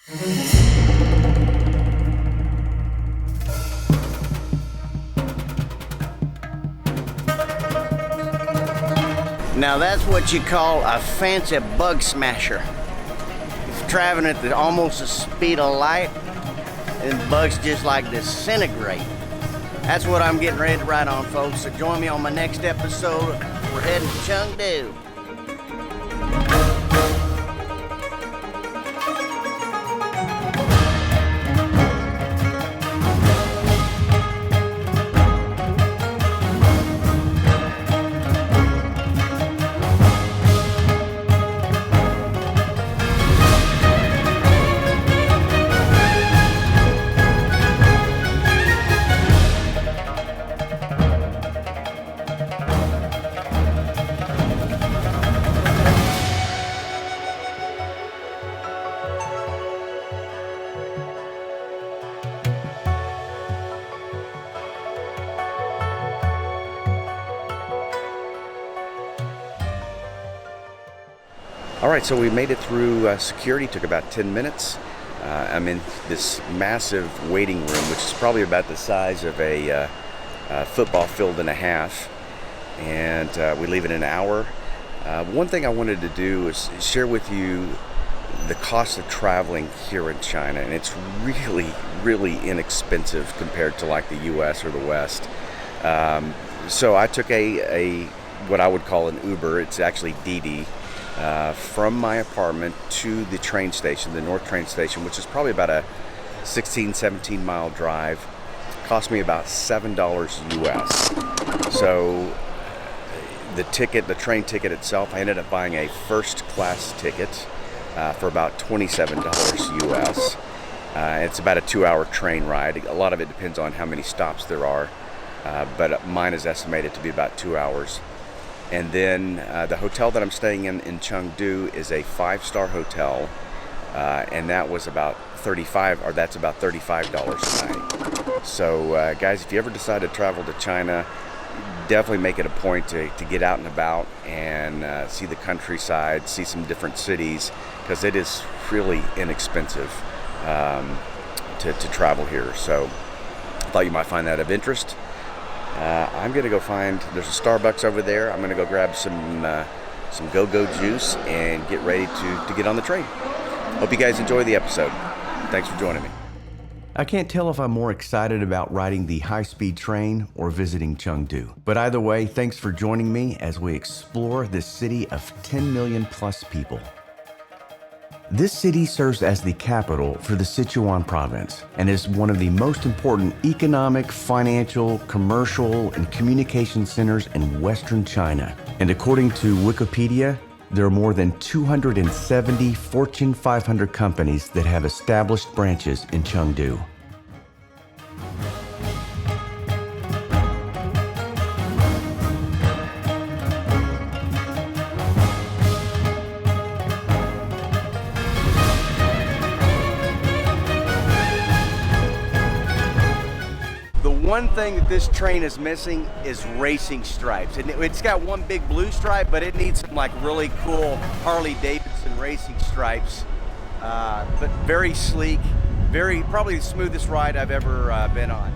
Now that's what you call a fancy bug smasher. If you're traveling at almost the speed of light, and bugs just like disintegrate. That's what I'm getting ready to ride on, folks. So join me on my next episode. We're heading to Chengdu. All right, so we made it through security. Took about 10 minutes. I'm in this massive waiting room, which is probably about the size of a football field and a half, and we leave in an hour. One thing I wanted to do is share with you the cost of traveling here in China, and it's really, really inexpensive compared to like the U.S. or the West. So I took a what I would call an Uber. It's actually Didi. From my apartment to the train station, the North train station, which is probably about a 17 mile drive. Cost me about $7 US. So the train ticket itself, I ended up buying a first class ticket for about $27 US. It's about a 2-hour train ride. A lot of it depends on how many stops there are, but mine is estimated to be about 2 hours. And then the hotel that I'm staying in Chengdu is a 5-star hotel, and that was about that's about $35 a night. So guys, if you ever decide to travel to China, definitely make it a point to get out and about and see the countryside, see some different cities, because it is really inexpensive to travel here. So I thought you might find that of interest. I'm going to go there's a Starbucks over there. I'm going to go grab some go-go juice and get ready to get on the train. Hope you guys enjoy the episode. Thanks for joining me. I can't tell if I'm more excited about riding the high-speed train or visiting Chengdu. But either way, thanks for joining me as we explore this city of 10 million plus people. This city serves as the capital for the Sichuan province and is one of the most important economic, financial, commercial, and communication centers in Western China. And according to Wikipedia, there are more than 270 Fortune 500 companies that have established branches in Chengdu. One thing that this train is missing is racing stripes. And it's got one big blue stripe, but it needs some like really cool Harley Davidson racing stripes. But very sleek, probably the smoothest ride I've ever been on.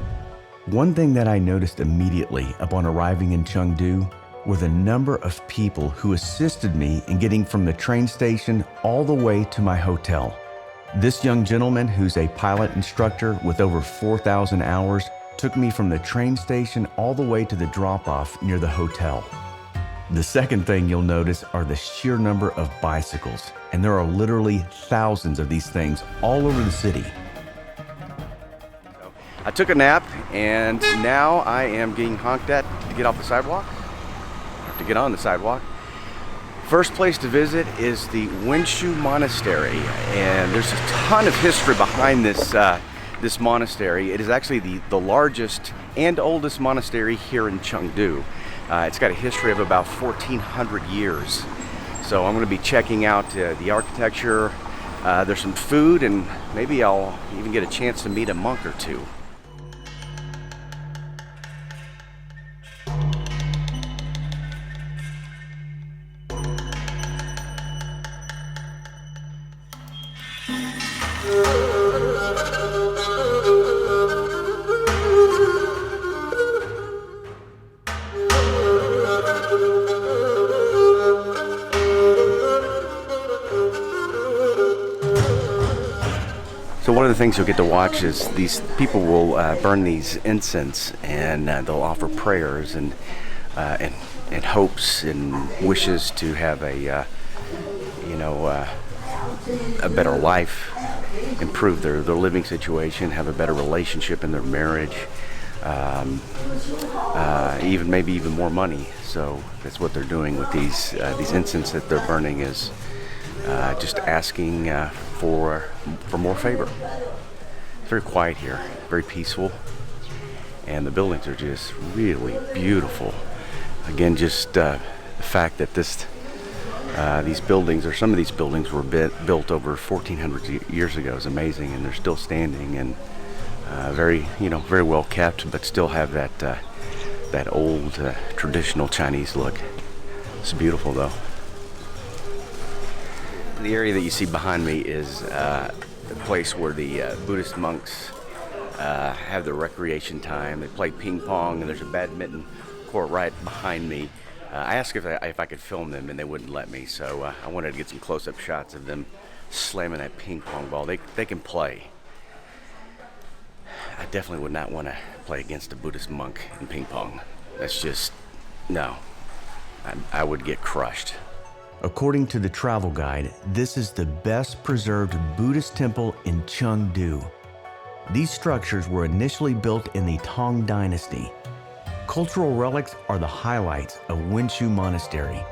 One thing that I noticed immediately upon arriving in Chengdu were the number of people who assisted me in getting from the train station all the way to my hotel. This young gentleman, who's a pilot instructor with over 4,000 hours, took me from the train station all the way to the drop-off near the hotel. The second thing you'll notice are the sheer number of bicycles, and there are literally thousands of these things all over the city. I took a nap, and now I am getting honked at to get off the sidewalk, to get on the sidewalk. First place to visit is the Wenshu Monastery, and there's a ton of history behind this monastery. It is actually the largest and oldest monastery here in Chengdu. It's got a history of about 1,400 years. So I'm going to be checking out the architecture. There's some food, and maybe I'll even get a chance to meet a monk or two. So one of the things you'll get to watch is these people will burn these incense, and they'll offer prayers and hopes and wishes to have a better life, improve their living situation, have a better relationship in their marriage, maybe even more money. So that's what they're doing with these incense that they're burning, is just asking for more favor. It's very quiet here, very peaceful, and the buildings are just really beautiful. Again, just the fact that these buildings, or some of these buildings, were built over 1,400 years ago is amazing, and they're still standing and very well kept, but still have that old traditional Chinese look. It's beautiful though. The area that you see behind me is the place where the Buddhist monks have their recreation time. They play ping pong, and there's a badminton court right behind me. I asked if I could film them, and they wouldn't let me, so I wanted to get some close-up shots of them slamming that ping pong ball. They can play. I definitely would not want to play against a Buddhist monk in ping pong. That's just, no. I would get crushed. According to the travel guide, this is the best preserved Buddhist temple in Chengdu. These structures were initially built in the Tang Dynasty. Cultural relics are the highlights of Wenshu Monastery.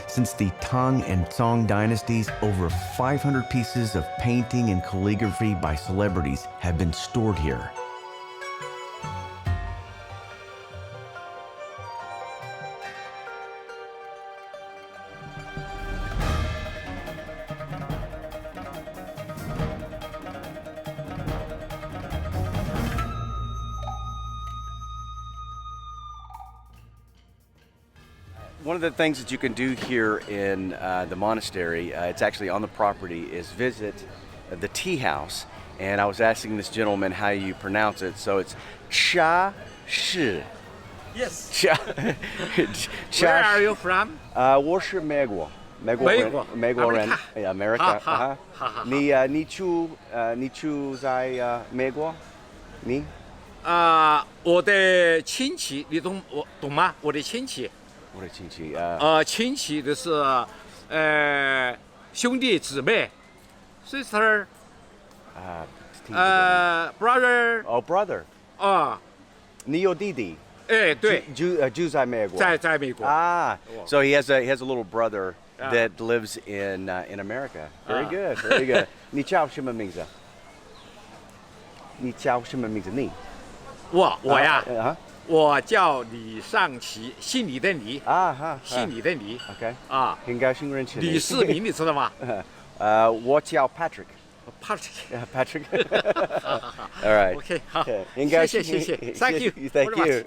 Since the Tang and Song dynasties, over 500 pieces of painting and calligraphy by celebrities have been stored here. One of the things that you can do here in the monastery, it's actually on the property, is visit the tea house. And I was asking this gentleman how you pronounce it, so it's Cha Shi. Yes. Cha. Where are you from? 我是美国人 America. 好。你住在美国？你？我的亲戚，你懂吗？我的亲戚。我的亲戚亲戚的是兄弟姊妹 ，sister， brother。Oh, brother. 你有弟弟？哎，对。住在美国。在美国。So he has a little brother that lives in America. Very good, very good. 你叫什么名字？你？我呀。我叫李尚奇，姓李的李。姓李的李。OK。很高兴认识你。李世民，你知道吗？我叫 Patrick。Patrick. All right. OK， 好。谢谢。Thank you. Thank you.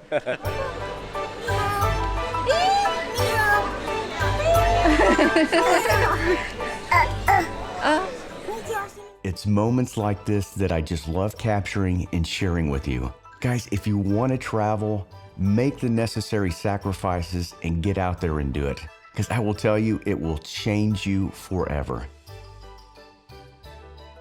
It's moments like this that I just love capturing and sharing with you. Guys, if you want to travel, make the necessary sacrifices and get out there and do it. Because I will tell you, it will change you forever.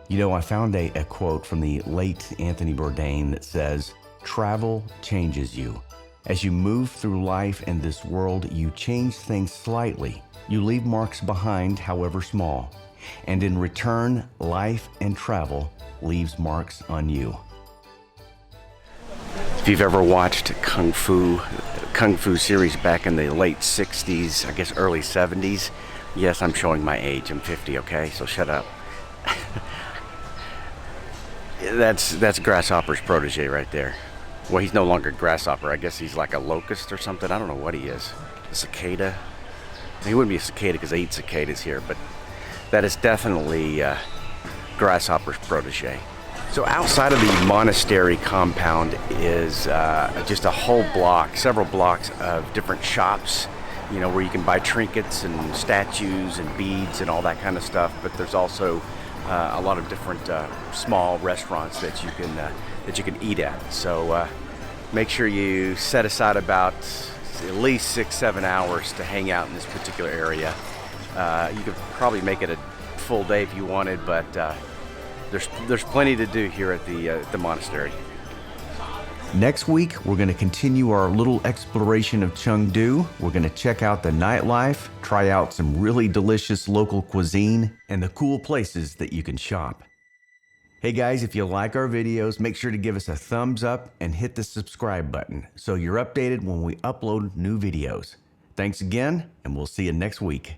You know, I found a quote from the late Anthony Bourdain that says, "Travel changes you. As you move through life in this world, you change things slightly. You leave marks behind, however small. And in return, life and travel leaves marks on you." If you've ever watched Kung Fu series back in the late 60s, I guess early 70s, yes, I'm showing my age. I'm 50, okay? So shut up. That's Grasshopper's protege right there. Well, he's no longer Grasshopper. I guess he's like a locust or something. I don't know what he is. A cicada? He wouldn't be a cicada because they eat cicadas here, but that is definitely Grasshopper's protege. So outside of the monastery compound is just a whole block, several blocks of different shops, you know, where you can buy trinkets and statues and beads and all that kind of stuff. But there's also a lot of different small restaurants that you can eat at. So make sure you set aside about at least 6-7 hours to hang out in this particular area. You could probably make it a full day if you wanted, but there's plenty to do here at the monastery. Next week, we're going to continue our little exploration of Chengdu. We're going to check out the nightlife, try out some really delicious local cuisine, and the cool places that you can shop. Hey guys, if you like our videos, make sure to give us a thumbs up and hit the subscribe button so you're updated when we upload new videos. Thanks again, and we'll see you next week.